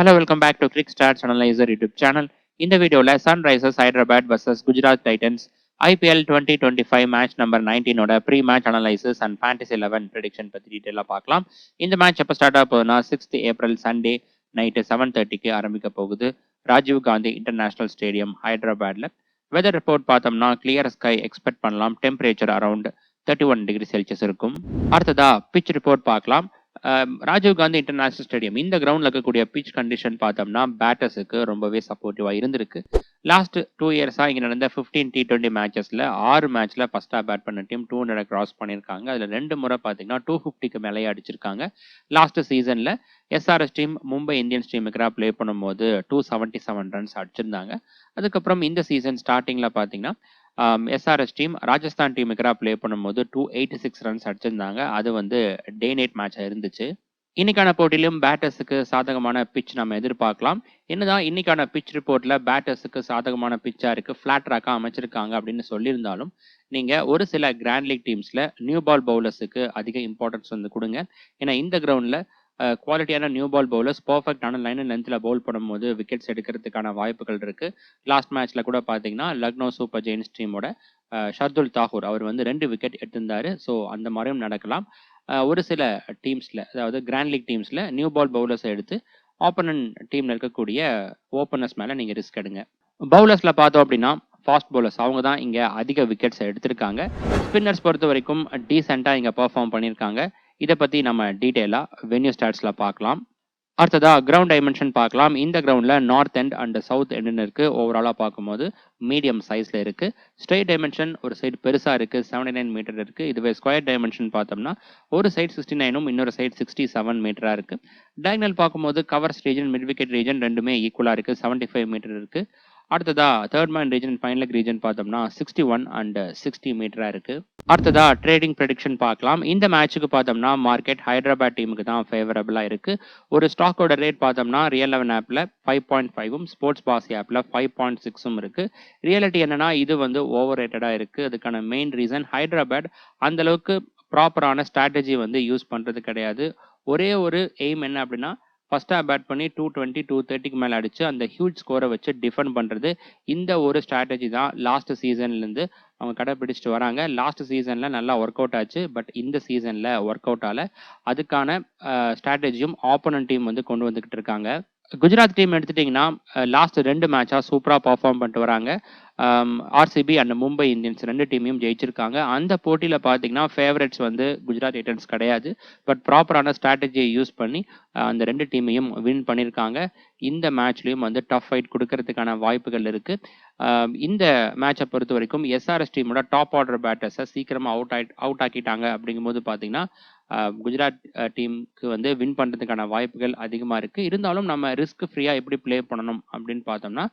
Hello, welcome back to Quick Stats Analyzer YouTube channel. இந்த வீடியோல Sunrisers Hyderabad vs Gujarat Titans IPL 2025 match number 19 ஓட pre match analysis and fantasy 11 prediction பத்தி டீடைலா பார்க்கலாம். இந்த match எப்போ ஸ்டார்ட் ஆக போகுதுன்னா 6th ஏப்ரல் சண்டே நைட்டு 7:30க்கு ஆரம்பிக்க போகுது. ராஜீவ் காந்தி இன்டர்நேஷனல் ஸ்டேடியம் ஹைதராபாத்ல. வெதர் ரிப்போர்ட் பார்த்தோம்னா கிளியர் ஸ்கை எக்ஸ்பெக்ட் பண்ணலாம். டெம்பரேச்சர் அரௌண்ட் 31 டிகிரி செல்சியஸ் இருக்கும். அடுத்ததா பிச் ரிப்போர்ட் பார்க்கலாம். ராஜீவ் காந்தி இன்டர்நேஷனல் ஸ்டேடியம் இந்த கிரவுண்ட்ல இருக்கக்கூடிய பிச் கண்டிஷன் பார்த்தோம்னா பேட்டர்ஸுக்கு ரொம்பவே சப்போர்ட்டிவா இருந்திருக்கு. லாஸ்ட் 2 இயர்ஸா இங்க நடந்த 15 T20 மேட்சஸ்ல 6 மேட்ச்ல ஃபர்ஸ்டா பேட் பண்ண டீம் 200 கிராஸ் பண்ணிருக்காங்க. அதுல 2 முறை பாத்தீங்கன்னா 250க்கு மேலே அடிச்சிருக்காங்க. லாஸ்ட் சீசன்ல SRS டீம் மும்பை இந்தியன்ஸ் டீமுக்கு பிளே பண்ணும்போது 277 ரன்ஸ் அடிச்சிருந்தாங்க. அதுக்கப்புறம் இந்த சீசன் ஸ்டார்டிங்ல பாத்தீங்கன்னா SRS டீம் ராஜஸ்தான் டீமுக்கு பிளே பண்ணும்போது 286 ரன்ஸ் அடிச்சிருந்தாங்க. அது டே நைட் மேட்சா இருந்துச்சு. இன்னைக்கான போட்டியிலும் பேட்டர்ஸுக்கு சாதகமான பிச் நம்ம எதிர்பார்க்கலாம். என்னதான் இன்னைக்கான பிச் ரிப்போர்ட்ல பேட்டர்ஸுக்கு சாதகமான பிச்சா இருக்கு, ஃபிளாட் ட்ராக்கா அமைச்சிருக்காங்க அப்படின்னு சொல்லியிருந்தாலும் நீங்க ஒரு சில கிராண்ட் லீக் டீம்ஸ்ல நியூ பால் பவுலர்ஸுக்கு அதிக இம்பார்ட்டன்ஸ் கொடுங்க. ஏன்னா இந்த கிரவுண்ட்ல குவாலிட்டியான நியூ பால் பவுலர்ஸ் பர்ஃபெக்டான லைன் அண்ட் லென்த்தில் பவுல் பண்ணும்போது விக்கெட்ஸ் எடுக்கிறதுக்கான வாய்ப்புகள் இருக்கு. லாஸ்ட் மேட்ச்ல கூட பார்த்தீங்கன்னா லக்னோ சூப்பர் ஜெயின்ஸ் டீமோட ஷர்துல் தாகூர் அவர் 2 விக்கெட் எடுத்திருந்தாரு. ஸோ அந்த மாதிரியும் நடக்கலாம். ஒரு சில டீம்ஸ்ல அதாவது கிராண்ட் லீக் டீம்ஸ்ல நியூ பால் பவுலர்ஸை எடுத்து ஆப்போனன்ட் டீம்ல இருக்கக்கூடிய ஓப்பனர்ஸ் மேல நீங்க ரிஸ்க் எடுங்க. பவுலர்ஸ்ல பார்த்தோம் அப்படின்னா ஃபாஸ்ட் பவுலர்ஸ் அவங்க தான் இங்க அதிக விக்கெட்ஸ் எடுத்திருக்காங்க. ஸ்பின்னர்ஸ் பொறுத்த வரைக்கும் டீசெண்டா இங்க பெர்ஃபார்ம் பண்ணியிருக்காங்க. இதை பத்தி நம்ம டீட்டெயிலா வென்யூ ஸ்டாட்ஸ்ல பார்க்கலாம். அடுத்ததா கிரவுண்ட் டைமென்ஷன் பார்க்கலாம். இந்த கிரவுண்ட்ல நார்த் எண்ட் அண்ட் சவுத் எண்டுன்னு இருக்கு. ஓவராலா பார்க்கும்போது மீடியம் சைஸ்ல இருக்கு. ஸ்ட்ரெயிட் டைமென்ஷன் ஒரு சைடு பெருசா இருக்கு, 79 மீட்டர் இருக்கு. இதுவே ஸ்கொயர் டைமென்ஷன் பார்த்தோம்னா ஒரு சைடு 69 இன்னொரு சைடு 67 மீட்டரா இருக்கு. டயகனல் பார்க்கும்போது covers region mid wicket region ரெண்டுமே ஈக்குவலா இருக்கு, 75 மீட்டர் இருக்கு. அடுத்ததா third man region final leg region பார்த்தோம்னா 61 அண்ட் 60 மீட்டரா இருக்கு. அடுத்ததா ட்ரேடிங் ப்ரெடிக்ஷன் பார்க்கலாம். இந்த மேட்சுக்கு பார்த்தோம்னா மார்க்கெட் ஹைதராபாத் டீமுக்கு தான் ஃபேவரபிளா இருக்கு. ஒரு ஸ்டாக்கோட ரேட் பார்த்தோம்னா ரியல் 11 ஆப்ல 5.5 ஸ்போர்ட்ஸ் பாசி ஆப்ல 5.6 இருக்கு. ரியாலிட்டி என்னன்னா இது ஓவர் ரேட்டடா இருக்கு. அதுக்கான மெயின் ரீசன் ஹைதராபாத் அந்த அளவுக்கு ப்ராப்பரான ஸ்ட்ராட்டஜி யூஸ் பண்றது கிடையாது. ஒரே ஒரு எய்ம் என்ன அப்படின்னா ஃபர்ஸ்டா பேட் பண்ணி 220 230க்கு மேல அடிச்சு அந்த ஹியூஜ் ஸ்கோரை வச்சு டிஃபெண்ட் பண்றது. இந்த ஒரு ஸ்ட்ராட்டஜி தான் லாஸ்ட் சீசன்ல இருந்து அவங்க கடைபிடிச்சிட்டு வராங்க. லாஸ்ட் சீசன்ல நல்லா ஒர்க் அவுட் ஆச்சு. பட் இந்த சீசன்ல ஒர்க் அவுட் ஆல. அதுக்கான ஸ்ட்ராட்டஜியும் ஆப்போனன்ட் டீம் கொண்டு வந்துகிட்டு இருக்காங்க. குஜராத் டீம் எடுத்துட்டீங்கன்னா லாஸ்ட் 2 மேட்சா சூப்பரா பர்ஃபார்ம் பண்ணிட்டு வராங்க. RCB அண்ட் மும்பை இந்தியன்ஸ் 2 டீமையும் ஜெயிச்சிருக்காங்க. அந்த போட்டியில பார்த்தீங்கன்னா ஃபேவரட்ஸ் குஜராத் டைட்டன்ஸ் கிடையாது. பட் ப்ராப்பரான ஸ்ட்ராட்டஜியை யூஸ் பண்ணி அந்த 2 டீமையும் வின் பண்ணியிருக்காங்க. இந்த மேட்ச்லயும் டஃப் ஃபைட் கொடுக்கறதுக்கான வாய்ப்புகள் இருக்கு. இந்த மேட்சை பொறுத்த வரைக்கும் SRS டீமோட டாப் ஆர்டர் பேட்டர்ஸை சீக்கிரமா அவுட் ஆக்கிட்டாங்க. அப்படிங்கும்போது பார்த்தீங்கன்னா குஜராத் டீமுக்கு வின் பண்றதுக்கான வாய்ப்புகள் அதிகமா இருக்கு. இருந்தாலும் நம்ம ரிஸ்க் ஃப்ரீயா எப்படி பிளே பண்ணணும் அப்படின்னு பார்த்தோம்னா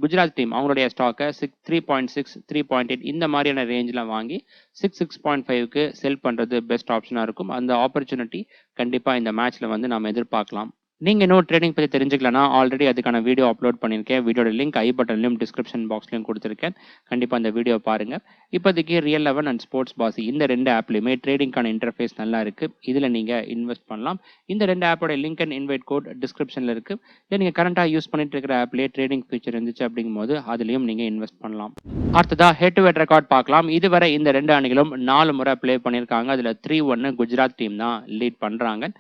குஜராத் டீம் அவங்களுடைய ஸ்டாக்கை 3.6 3.8 இந்த மாதிரியான ரேஞ்சில் வாங்கி 6.5க்கு செல் பண்றது பெஸ்ட் ஆப்ஷனா இருக்கும். அந்த ஆப்பர்ச்சுனிட்டி கண்டிப்பா இந்த மேட்ச்ல நம்ம எதிர்பார்க்கலாம். நீங்க இன்னும் ட்ரேடிங் பத்தி தெரிஞ்சுக்கலனா ஆல்ரெடி அதுக்கான வீடியோ அப்லோட் பண்ணியிருக்கேன். வீடியோட லிங்க் ஐ பட்டன்லையும் டிஸ்கிரிப்ஷன் பாக்ஸ்லையும் கொடுத்துருக்கேன். கண்டிப்பா அந்த வீடியோ பாருங்க. இப்போதைக்கு ரியல் 11 அண்ட் ஸ்போர்ட்ஸ் பாசி இந்த 2 ஆப்லையுமே ட்ரேடிங்கான இன்டர்ஃபேஸ் நல்லா இருக்கு. இதுல நீங்க இன்வெஸ்ட் பண்ணலாம். இந்த 2 ஆப்போட லிங்க் அண்ட் இன்வைட் கோட் டிஸ்கிரிப்ஷன்ல இருக்கு. இதை நீங்க கரண்டா யூஸ் பண்ணிட்டு இருக்கிற ஆப்லேயே ட்ரேடிங் ஃபீச்சர் இருந்துச்சு அப்படிங்கும்போது அதுலயும் நீங்க இன்வெஸ்ட் பண்ணலாம். அடுத்ததா ஹெட் டு ஹெட் ரெக்கார்ட் பார்க்கலாம். இதுவரை இந்த 2 அணிகளும் 4 முறை பிளே பண்ணியிருக்காங்க. அதுல 3-1 குஜராத் டீம் தான் லீட் பண்றாங்க.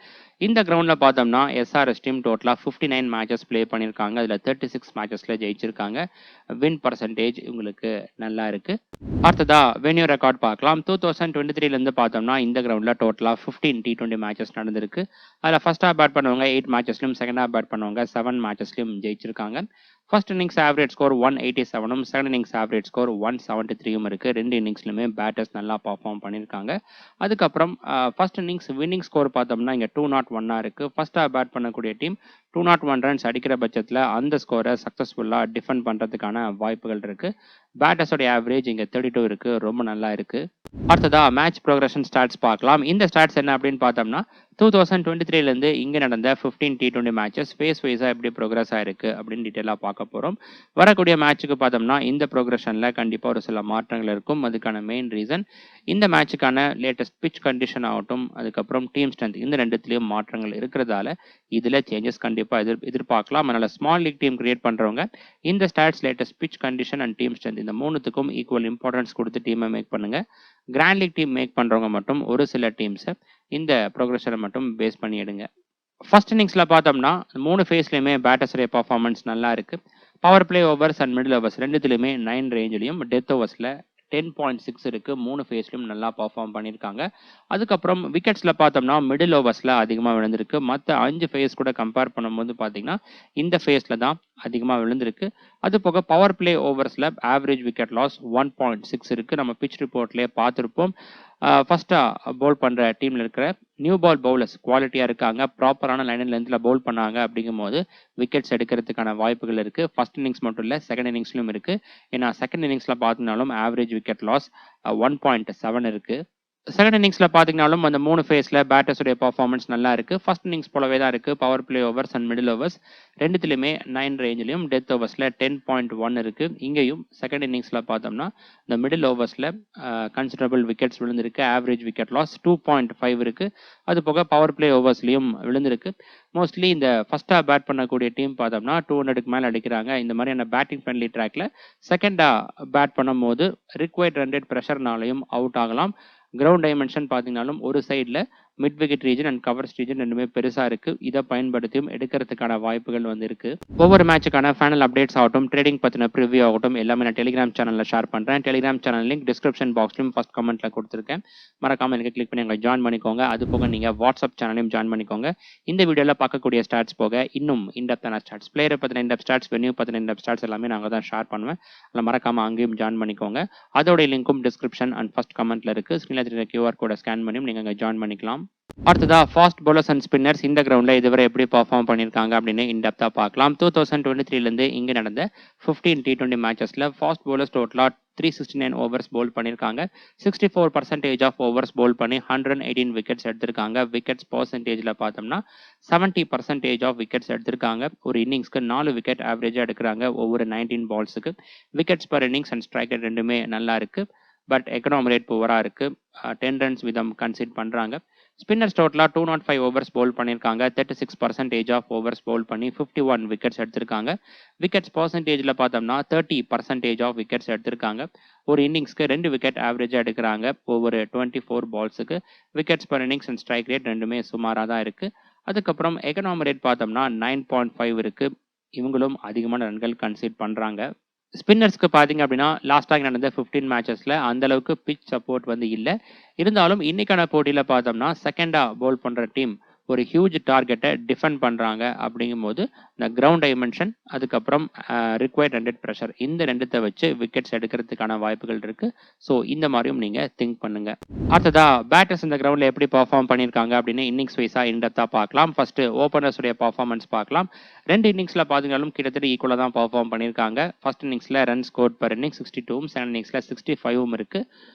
இந்த கிரவுண்ட்ல பார்த்தோம்னா SRS டீம் டோட்டலா 59 மேட்சஸ் பிளே பண்ணியிருக்காங்க. அதுல 36 மேட்சஸ்ல ஜெயிச்சிருக்காங்க. வின் பர்சன்டேஜ் உங்களுக்கு நல்லா இருக்கு. அடுத்ததா வென்யூ ரெக்கார்ட் பார்க்கலாம். 2023ல இருந்து பார்த்தோம்னா இந்த கிரவுண்ட்ல டோட்டலா 15 T20 மேட்சஸ் நடந்திருக்கு. அதுல ஃபர்ஸ்டா பேட் பண்ணவங்க 8 மேட்சஸ்லயும், செகண்டா பேட் பண்ணவங்க 7 மேட்சஸ்லயும் ஜெயிச்சிருக்காங்க. First innings average score 187 second innings average score 173 இருக்கு. 2 இன்னிங்ஸ்லுமே பேட்டர்ஸ் நல்லா பர்ஃபார்ம் பண்ணியிருக்காங்க. அதுக்கப்புறம் ஃபர்ஸ்ட் இன்னிங்ஸ் வின்னிங் ஸ்கோர் பார்த்தோம்னா இங்க 201 இருக்கு. ஃபர்ஸ்டா பேட் பண்ணக்கூடிய டீம் 201 ரன்ஸ் அடிக்கிற பட்சத்தில் அந்த ஸ்கோரை சக்சஸ்ஃபுல்லா டிஃபெண்ட் பண்றதுக்கான வாய்ப்புகள் இருக்கு. பேட்டர்ஸோட ஆவரேஜ் இங்க 32 இருக்கு. ரொம்ப நல்லா இருக்கு. அடுத்ததா மேட்ச் ப்ரோக்ரஷன் ஸ்டாட்ஸ் பார்க்கலாம். இந்த ஸ்டாட்ஸ் என்ன அப்படின்னு பார்த்தோம்னா 2023ல இருந்து இங்க நடந்த 15 T20 மேட்சஸ் ஃபேஸ் வைஸா எப்படி ப்ரோக்ரஸ் ஆயிருக்கு அப்படின்னு டீட்டெயிலா பார்க்க போறோம். வரக்கூடிய மேட்சுக்கு பார்த்தோம்னா இந்த ப்ரோக்ரஷன்ல கண்டிப்பா ஒரு சில மாற்றங்கள் இருக்கும். அதுக்கான மெயின் ரீசன் இந்த மேட்சுக்கான லேட்டஸ்ட் பிச் கண்டிஷன் ஆகட்டும், அதுக்கப்புறம் டீம் ஸ்ட்ரென்த் இந்த 2த்துலயும் மாற்றங்கள் இருக்கிறதால இதுல சேஞ்சஸ் கண்டிப்பா கண்டிப்பா எதிர்பார்க்கலாம். அதனால ஸ்மால் லீக் டீம் கிரியேட் பண்றவங்க இந்த stats, latest pitch condition and team strength இந்த மூணுத்துக்கும் ஈக்குவல் இம்பார்ட்டன்ஸ் கொடுத்து டீமை மேக் பண்ணுங்க. கிராண்ட் லீக் டீம் மேக் பண்றவங்க மட்டும் ஒரு சில டீம்ஸை இந்த ப்ரோக்ரஷனை மட்டும் பேஸ் பண்ணி எடுங்க. ஃபர்ஸ்ட் இன்னிங்ஸ்ல பார்த்தோம்னா 3 ஃபேஸ்லயுமே பேட்டர்ஸுடைய பர்ஃபார்மன்ஸ் நல்லா இருக்கு. Power play overs and middle overs ரெண்டுத்துலையுமே 9 ரேஞ்சிலையும், டெத் ஓவர்ஸ்ல 10.6 இருக்கு. 3 ஃபேஸ்லையும் நல்லா பர்ஃபார்ம் பண்ணியிருக்காங்க. அதுக்கப்புறம் விக்கெட்ஸ்ல பார்த்தோம்னா மிடில் ஓவர்ஸ்ல அதிகமாக விழுந்திருக்கு. மற்ற 5 ஃபேஸ் கூட கம்பேர் பண்ணும்போது பார்த்தீங்கன்னா இந்த ஃபேஸ்ல தான் அதிகமாக விழுந்திருக்கு. அது போக பவர் பிளே ஓவர்ஸ்ல ஆவரேஜ் விக்கெட் லாஸ் 1.6 இருக்கு. நம்ம பிச் ரிப்போர்ட்லேயே பார்த்துருப்போம். ஃபர்ஸ்டா பவுல் பண்ற டீம்ல இருக்கிற நியூ பால் பவுலர்ஸ் குவாலிட்டியா இருக்காங்க, ப்ராப்பரான லைன் அண்ட் லென்த்ல பவுல் பண்ணாங்க அப்படிங்கும்போது விக்கெட்ஸ் எடுக்கிறதுக்கான வாய்ப்புகள் இருக்கு. ஃபர்ஸ்ட் இன்னிங்ஸ் மட்டும் இல்ல, செகண்ட் இன்னிங்ஸ்லயும் இருக்கு. ஏன்னா செகண்ட் இன்னிங்ஸ்ல பார்த்தீங்கன்னாலும் ஆவரேஜ் விக்கெட் லாஸ் 1.7 இருக்கு. செகண்ட் இன்னிங்ஸ்ல பார்த்தீங்கன்னாலும் அந்த 3 ஃபேஸ்ல பேட்டர்ஸுடைய பர்ஃபார்மன்ஸ் நல்லா இருக்கு. ஃபர்ஸ்ட் இன்னிங்ஸ் போலவே தான் இருக்கு. Power play overs and middle overs ரெண்டுத்துலையுமே 9 ரேஞ்சிலையும், டெத் ஓவர்ஸ்ல 10.1 இருக்கு. இங்கேயும் செகண்ட் இன்னிங்ஸ்ல பார்த்தோம்னா இந்த மிடில் ஓவர்ஸ்ல கன்சிடரபிள் விக்கெட்ஸ் விழுந்திருக்கு. ஆவரேஜ் விக்கெட் லாஸ் 2.5 இருக்கு. அது போக பவர் பிளே ஓவர்ஸ்லயும் விழுந்திருக்கு. மோஸ்ட்லி இந்த ஃபர்ஸ்டா பேட் பண்ணக்கூடிய டீம் பார்த்தோம்னா 200க்கு மேல அடிக்கிறாங்க. இந்த மாதிரியான பேட்டிங் ஃப்ரெண்ட்லி ட்ராக்ல செகண்டா பேட் பண்ணும்போது ரிக்வயர்ட் ரன் ரேட் ப்ரெஷர்னாலையும் அவுட் ஆகலாம். கிரவுண்ட் டைமென்ஷன் பார்த்தீங்கன்னாலும் ஒரு சைடில் mid wicket region and covers region ரெண்டுமே பெருசா இருக்கு. இதை பயன்படுத்தியும் எடுக்கிறதுக்கான வாய்ப்புகள் வந்து இருக்கு. ஒவ்வொரு மேட்சுக்கான ஃபைனல் அப்டேட்ஸ் ஆகட்டும், ட்ரேடிங் பத்தின ப்ரிவியூ ஆகட்டும், எல்லாமே நான் டெலிகிராம் சேனல்ல ஷேர் பண்றேன். டெலிகிராம் சேனல் லிங்க் டிஸ்கிரிப்ஷன் பாக்ஸ்லயும் ஃபர்ஸ்ட் கமெண்ட்ல கொடுத்துருக்கேன். மறக்காம எனக்கு கிளிக் பண்ணி அங்கே ஜாயின் பண்ணிக்கோங்க. அது போக நீங்க வாட்ஸ்அப் சேனலையும் ஜாயின் பண்ணிக்கோங்க. இந்த வீடியோல பார்க்கக்கூடிய ஸ்டாட்ஸ் போக இன்னும் இன்டெப்தான ஸ்டாட்ஸ், பிளேயரை பத்தின இன்டெப் ஸ்டாட்ஸ், வென்யூ பத்தின இன்டெப் ஸ்டாட்ஸ் எல்லாமே நாங்கள் தான் ஷேர் பண்ணுவேன். அதில் மறக்காம அங்கேயும் ஜாயின் பண்ணிக்கோங்க. அதோட லிங்க்கும் டிஸ்கிரிப்ஷன் அண்ட் ஃபர்ஸ்ட் கமெண்ட்ல இருக்கு. ஸ்கிரீன்ல தெரியுற QR கோட ஸ்கேன் பண்ணியும் நீங்க அங்கே ஜாயின் பண்ணிக்கலாம். அடுத்ததா ஃபாஸ்ட் பவுலர்ஸ் அண்ட் ஸ்பின்னர்ஸ் இந்த கிரவுண்ட்ல இதுவரை எப்படி பர்ஃபார்ம் பண்ணியிருக்காங்க அப்படின்னு இன்டெப்தா பார்க்கலாம். 2023லேருந்து இங்கே நடந்த 15 T20 மேட்சஸ்ல ஃபாஸ்ட் பவுலர்ஸ் டோட்டலா 369 ஓவர்ஸ் பவுல் பண்ணியிருக்காங்க. 64% ஆஃப் ஓவர்ஸ் பவுல் பண்ணி 118 விக்கெட்ஸ் எடுத்திருக்காங்க. விக்கெட்ஸ் பர்சன்டேஜ்ல பார்த்தோம்னா 70% ஆஃப் விக்கெட்ஸ் எடுத்திருக்காங்க. ஒரு இன்னிங்ஸ்க்கு 4 விக்கெட் ஆவரேஜா எடுக்கிறாங்க ஒவ்வொரு 19 பால்ஸுக்கு. Wickets per innings and strike rate ரெண்டுமே நல்லா இருக்கு. பட் எக்கனாமி ரேட் புவரா இருக்கு. 10 ரன்ஸ் வீதம் கன்சிட் பண்றாங்க. ஸ்பின்னர்ஸ் டோட்டலா 205 ஓவர்ஸ் பவுல் பண்ணியிருக்காங்க. 36% ஆஃப் ஓவர்ஸ் பவுல் பண்ணி 51 விக்கெட்ஸ் எடுத்திருக்காங்க. விக்கெட்ஸ் பர்சன்டேஜ்ல பார்த்தோம்னா 30% ஆஃப் விக்கெட்ஸ் எடுத்திருக்காங்க. ஒரு இன்னிங்ஸ்க்கு 2 விக்கெட் ஆவரேஜா எடுக்கிறாங்க ஒவ்வொரு 24 பால்ஸுக்கு. Wickets per innings and strike rate ரெண்டுமே சுமாரா தான் இருக்கு. அதுக்கப்புறம் எக்கனாமி ரேட் பார்த்தோம்னா 9.5 இருக்கு. இவங்களும் அதிகமான ரன்கள் கன்சிட் பண்றாங்க. ஸ்பின்னர்ஸ்க்கு பார்த்தீங்க அப்படின்னா லாஸ்ட்டாக நடந்த 15 மேட்சஸ்ல அந்த அளவுக்கு பிச் சப்போர்ட் வந்து இல்லை. இருந்தாலும் இன்னைக்கான போட்டியில் பார்த்தோம்னா செகண்டா பவுல் பண்ற டீம் ஒரு ஹியூஜ் டார்கெட்டை டிஃபெண்ட் பண்றாங்க. அப்படிங்கும்போது இந்த கிரவுண்ட் டைமென்ஷன், அதுக்கப்புறம் ரிக்வயர்ட் ரன் ரேட் ப்ரெஷர், இந்த ரெண்டுத்தை வச்சு விக்கெட்ஸ் எடுக்கிறதுக்கான வாய்ப்புகள் இருக்கு. ஸோ இந்த மாதிரியும் நீங்க திங்க் பண்ணுங்க. அடுத்ததா பேட்டர்ஸ் இந்த கிரவுண்ட்ல எப்படி பர்ஃபார்ம் பண்ணியிருக்காங்க அப்படின்னு இன்னிங்ஸ் வைஸா இன்டெப்தா பார்க்கலாம். ஃபர்ஸ்ட் ஓப்பனர்ஸ் உடைய பர்ஃபார்மன்ஸ் பார்க்கலாம். 2 இன்னிங்ஸ்ல பாத்தீங்கன்னாலும் கிட்டத்தட்ட ஈக்குவலா தான் பர்ஃபார்ம் பண்ணியிருக்காங்க. ஃபர்ஸ்ட் இன்னிங்ஸ்ல run score per innings 62, second இன்னிங்ஸ்ல 65 இருக்கு.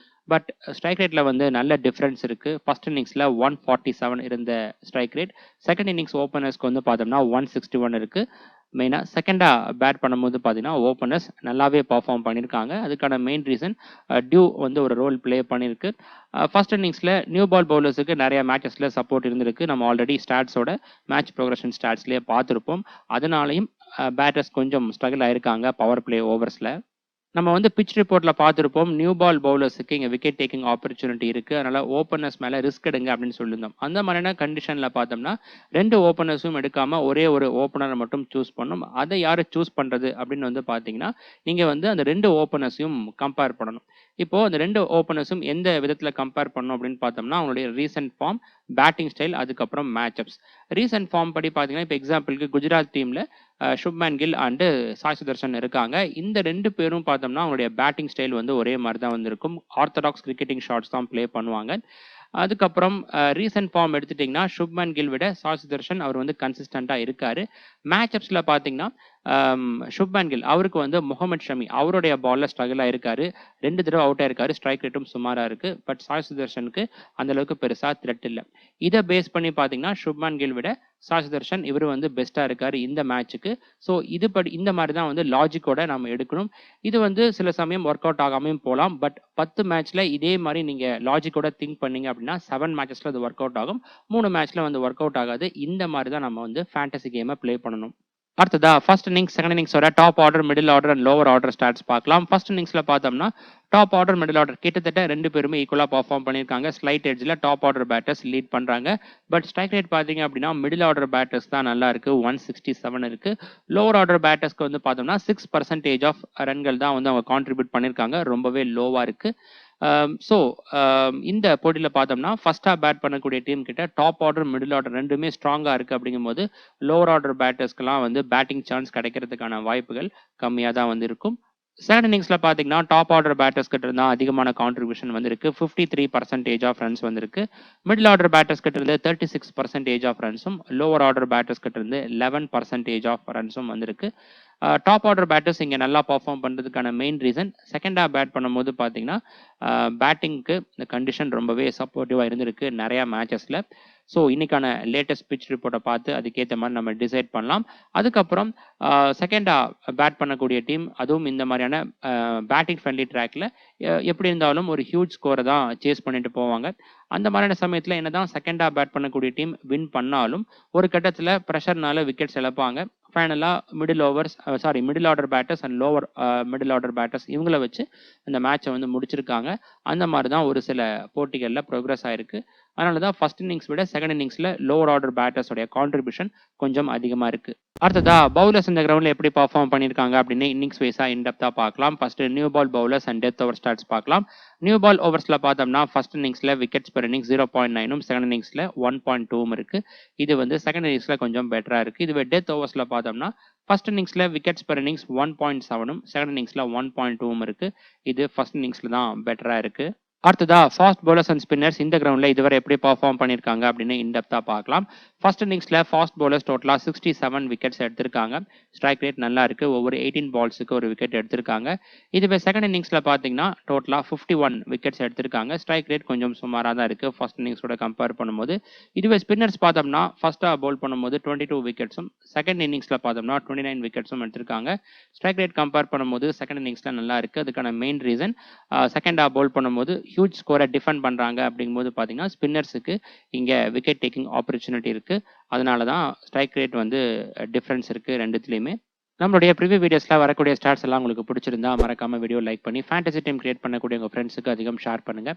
பட் ஸ்ட்ரைக் ரேட்ல வந்து நல்ல டிஃபரன்ஸ் இருக்கு. ஃபர்ஸ்ட் இன்னிங்ஸ்ல 147 இருந்த ஸ்ட்ரைக் ரேட், செகண்ட் இன்னிங்ஸ் ஓப்பனர்ஸ்க்கு வந்து பார்த்தோம்னா 161 இருக்கு. மெயினா செகண்டா பேட் பண்ணும்போது பார்த்தீங்கன்னா ஓப்பனர்ஸ் நல்லாவே பர்ஃபார்ம் பண்ணியிருக்காங்க. அதுக்கான மெயின் ரீசன் டியூ வந்து ஒரு ரோல் பிளே பண்ணியிருக்கு. ஃபர்ஸ்ட் இன்னிங்ஸ்ல நியூ பால் பவுலர்ஸுக்கு நிறைய மேட்சஸ்ல சப்போர்ட் இருந்திருக்கு. நம்ம ஆல்ரெடி ஸ்டாட்ஸோட மேட்ச் ப்ரோக்ரஷன் ஸ்டாட்ஸ்லேயே பார்த்துருப்போம். அதனாலையும் பேட்டர்ஸ் கொஞ்சம் ஸ்ட்ரகிள் ஆயிருக்காங்க பவர் பிளே ஓவர்ஸ்ல. நம்ம வந்து பிச் ரிப்போர்ட்ல பார்த்துருப்போம், நியூ பால் பவுலர்ஸுக்கு இங்கே விக்கெட் டேக்கிங் ஆப்பர்ச்சுனிட்டி இருக்கு, அதனால ஓப்பனர்ஸ் மேல ரிஸ்க் எடுங்க அப்படின்னு சொல்லியிருந்தோம். அந்த மாதிரியான கண்டிஷன்ல பார்த்தோம்னா 2 ஓப்பனர்ஸும் எடுக்காம ஒரே ஒரு ஓப்பனரை மட்டும் சூஸ் பண்ணணும். அதை யாரை சூஸ் பண்றது அப்படின்னு வந்து பார்த்தீங்கன்னா நீங்க வந்து அந்த 2 ஓப்பனர்ஸையும் கம்பேர் பண்ணணும். இப்போ அந்த 2 ஓப்பனர்ஸும் எந்த விதத்துல கம்பேர் பண்ணணும் அப்படின்னு பார்த்தோம்னா அவங்களுடைய ரீசன்ட் ஃபார்ம், பேட்டிங் ஸ்டைல், அதுக்கப்புறம் மேட்சப்ஸ். ரீசன்ட் ஃபார்ம் படி பார்த்தீங்கன்னா இப்போ எக்ஸாம்பிளுக்கு குஜராத் டீம்ல சுப்மன் கில் அண்டு சாய் சுதர்ஷன் இருக்காங்க. இந்த 2 பேரும் பார்த்தோம்னா அவங்களுடைய பேட்டிங் ஸ்டைல் வந்து ஒரே மாதிரி தான் வந்திருக்கும். ஆர்த்தடாக்ஸ் கிரிக்கெட்டிங் ஷாட்ஸ் தான் ப்ளே பண்ணுவாங்க. அதுக்கப்புறம் ரீசன்ட் ஃபார்ம் எடுத்துட்டிங்கன்னா சுப்மன் கில் விட சாய் சுதர்ஷன் அவர் வந்து கன்சிஸ்டண்டா இருக்காரு. மேட்சப்ஸ்ல பார்த்தீங்கன்னா சுப்மன் கில் அவருக்கு வந்து முகமது ஷமி அவருடைய பால்ல ஸ்ட்ரகிள் ஆயிருக்காரு. 2 தடவை அவுட் ஆயிருக்காரு. ஸ்ட்ரைக் ரேட்டும் சுமாரா இருக்கு. பட் சாய் சுதர்ஷனுக்கு அந்த அளவுக்கு பெருசா த்ரெட் இல்ல. இத பேஸ் பண்ணி பார்த்தீங்கன்னா, சுப்மன் கில் விட சாய் சுதர்ஷன் இவரு வந்து பெஸ்ட்டா இருக்காரு இந்த மேட்ச்சுக்கு. ஸோ இந்த மாரி தான் வந்து லாஜிக்கோட நம்ம எடுக்கணும். இது வந்து சில சமயம் ஒர்க் அவுட் ஆகாமயும் போலாம். பட் 10 மேட்ச்ல இதே மாரி நீங்க லாஜிக்கோட திங்க் பண்ணீங்க அப்படின்னா, 7 மேட்சஸ்ல அது ஒர்க் அவுட் ஆகும். 3 மேட்ச்ல வந்து ஒர்க் அவுட் ஆகாது. இந்த மாரி தான் நம்ம வந்து ஃபேண்டஸி கேம ப்ளே பண்ணணும். அடுத்ததா ஃபர்ஸ்ட் இன்னிங்ஸ், செகண்ட் இன்னிங்ஸோட top order, middle order and lower order stats பார்க்கலாம். ஃபர்ஸ்ட் இன்னிங்ஸ்ல பார்த்தோம்னா, டாப் ஆர்டர், மிடில் ஆர்டர் கிட்டத்தட்ட 2 பேருமே ஈக்குவலா பெர்ஃபார்ம் பண்ணியிருக்காங்க. ஸ்லைட் எட்ஜ்ல டாப் ஆர்டர் பேட்டர்ஸ் லீட் பண்றாங்க. பட் ஸ்ட்ரைக் ரேட் பார்த்தீங்க அப்படின்னா, மிடில் ஆர்டர் பேட்டர்ஸ் தான் நல்லா இருக்கு. 167 இருக்கு. லோவர் ஆர்டர் பேட்டர்ஸ்க்கு வந்து பார்த்தோம்னா 6% ஆஃப் ரன்கள் தான் வந்து அவங்க கான்ட்ரிபியூட் பண்ணியிருக்காங்க. ரொம்பவே லோவா இருக்கு. ஸோ இந்த போட்டியில பார்த்தோம்னா, ஃபர்ஸ்ட் ஹாஃப் பேட் பண்ணக்கூடிய டீம் கிட்ட டாப் ஆர்டர், மிடில் ஆர்டர் 2மே ஸ்ட்ராங்கா இருக்கு அப்படிங்கும்போது, லோவர் ஆர்டர் பேட்டர்ஸ்க்குலாம் வந்து பேட்டிங் சான்ஸ் கிடைக்கிறதுக்கான வாய்ப்புகள் கம்மியா தான் வந்து இருக்கும். செகண்ட் இன்னிங்ஸ்ல பார்த்தீங்கன்னா, டாப் ஆர்டர் பேட்டர்ஸ் கிட்ட இருந்தா அதிகமான கான்ட்ரிபியூஷன் வந்திருக்கு. 53% ஆஃப் ரன்ஸ் வந்திருக்கு. மிடில் ஆர்டர் பேட்டர்ஸ் கிட்ட இருந்து 36% ஆஃப் ரன்ஸும், லோவர் ஆர்டர் பேட்டர்ஸ் கிட்ட இருந்து 11% ஆஃப் ரன்ஸும் வந்திருக்கு. டாப் ஆர்டர் பேட்டர்ஸ் இங்க நல்லா பெர்ஃபார்ம் பண்றதுக்கான main reason, second half bat பண்ணும்போது பார்த்தீங்கன்னா, பேட்டிங்க்கு இந்த கண்டிஷன் ரொம்பவே சப்போர்ட்டிவா இருந்திருக்கு நெறைய மேட்சஸ்ல. ஸோ இன்னைக்கான லேட்டஸ்ட் பிட்ச் ரிப்போர்ட்ட பார்த்து அதுக்கேத்த மாரி நம்ம டிசைட் பண்ணலாம். அதுக்கப்புறம் செகண்ட் ஹாஃப் பேட் பண்ணக்கூடிய டீம், அதுவும் இந்த மாரியான பேட்டிங் ஃப்ரெண்ட்லி ட்ராக்ல எப்படி இருந்தாலும் ஒரு ஹியூஜ் ஸ்கோர தான் சேஸ் பண்ணிட்டு போவாங்க. அந்த மாரியான சமயத்துல என்னதான் செகண்ட் ஹாஃப் பேட் பண்ணக்கூடிய டீம் வின் பண்ணாலும், ஒரு கட்டத்துல பிரஷர்னால விக்கெட்ஸ் இழப்பாங்க. ஃபைனலா middle order batters and lower middle order batters இவங்கள வச்சு இந்த மேட்ச வந்து முடிச்சிருக்காங்க. அந்த மாரி தான் ஒரு சில போட்டிகள்ல புரோகிரஸ் ஆயிருக்கு. அதனால தான் ஃபர்ஸ்ட் இன்னிங்ஸ் விட செகண்ட் இன்னிங்ஸ்ல லோவர் ஆர்டர் பேட்டர்ஸ் உடைய கான்ட்ரிபியூஷன் கொஞ்சம் அதிகமா இருக்கு. அடுத்ததா பவுலர்ஸ் இந்த கிரவுண்ட்ல எப்படி பெர்ஃபார்ம் பண்ணியிருக்காங்க அப்படின்னு இன்னிங்ஸ் வைஸா இன்டெப்தா பார்க்கலாம். First new ball bowlers and death over stats பார்க்கலாம். நியூ பால் ஓவர்ஸ்ல பார்த்தோம்னா, ஃபர்ஸ்ட் இன்னிங்ஸ்ல விக்கெட்ஸ் பெர் இன்னிங்ஸ் 0.9ம், செகண்ட் இன்னிங்ஸ்ல 1.2ம் இருக்கு. இது வந்து செகண்ட் இன்னிங்ஸ்ல கொஞ்சம் பெட்டரா இருக்கு. இதுவே டெத் ஓவர்ஸ்ல பார்த்தோம்னா, ஃபர்ஸ்ட் இன்னிங்ஸ்ல விக்கெட்ஸ் பெர் இன்னிங்ஸ் 1.7ம், செகண்ட் இன்னிங்ஸ்ல 1.2ம் இருக்கு. இது ஃபர்ஸ்ட் இன்னிங்ஸ்ல தான் பெட்டரா இருக்கு. அடுத்ததா ஃபாஸ்ட் பவுலர்ஸ் அண்ட் ஸ்பின்னர்ஸ் இந்த கிரவுண்ட்ல இதுவரை எப்படி பெர்ஃபார்ம் பண்ணியிருக்காங்க அப்படின்னு இன்டெப்தா பார்க்கலாம். ஃபர்ஸ்ட் இன்னிங்ஸ்ல ஃபாஸ்ட் பவுலர்ஸ் டோட்டலா 67 விக்கெட்ஸ் எடுத்திருக்காங்க. ஸ்ட்ரைக் ரேட் நல்லா இருக்கு. ஒவ்வொரு 18 பால்ஸுக்கு ஒரு விக்கெட் எடுத்திருக்காங்க. இதுவே செகண்ட் இன்னிங்ஸ்ல பார்த்தீங்கன்னா, டோட்டலா 51 விக்கெட்ஸ் எடுத்திருக்காங்க. ஸ்ட்ரைக் ரேட் கொஞ்சம் சுமாரா தான் இருக்கு ஃபர்ஸ்ட் இன்னிங்ஸோட கம்பேர் பண்ணும்போது. இதுவே ஸ்பின்னர்ஸ் பார்த்தோம்னா, ஃபர்ஸ்ட் பவுல் பண்ணும்போது 22 விக்கெட்ஸும், செகண்ட் இன்னிங்ஸ்ல பார்த்தோம்னா 29 விக்கெட்ஸும் எடுத்திருக்காங்க. ஸ்ட்ரைக் ரேட் கம்பேர் பண்ணும்போது செகண்ட் இன்னிங்ஸ்ல நல்லா இருக்கு. அதுக்கான மெயின் ரீசன், செகண்ட் பவுல் பண்ணும்போது ஹியூஜ் ஸ்கோரை டிஃபெண்ட் பண்றாங்க அப்படிங்கும்போது பார்த்தீங்கன்னா, ஸ்பின்னர்ஸுக்கு இங்க விக்கெட் டேக்கிங் ஆப்பர்ச்சுனிட்டி இருக்கு. அதனால தான் ஸ்ட்ரைக் ரேட் வந்து டிஃபரன்ஸ் இருக்கு ரெண்டுத்துலயுமே. நம்மளுடைய ப்ரிவியூ வீடியோஸ்ல வரக்கூடிய ஸ்டாட்ஸ் எல்லாம் உங்களுக்கு பிடிச்சிருந்தா மறக்காம வீடியோ லைக் பண்ணி ஃபேண்டசி டீம் கிரியேட் பண்ணக்கூடிய உங்க ஃப்ரெண்ட்ஸுக்கு அதிகம் ஷேர் பண்ணுங்க.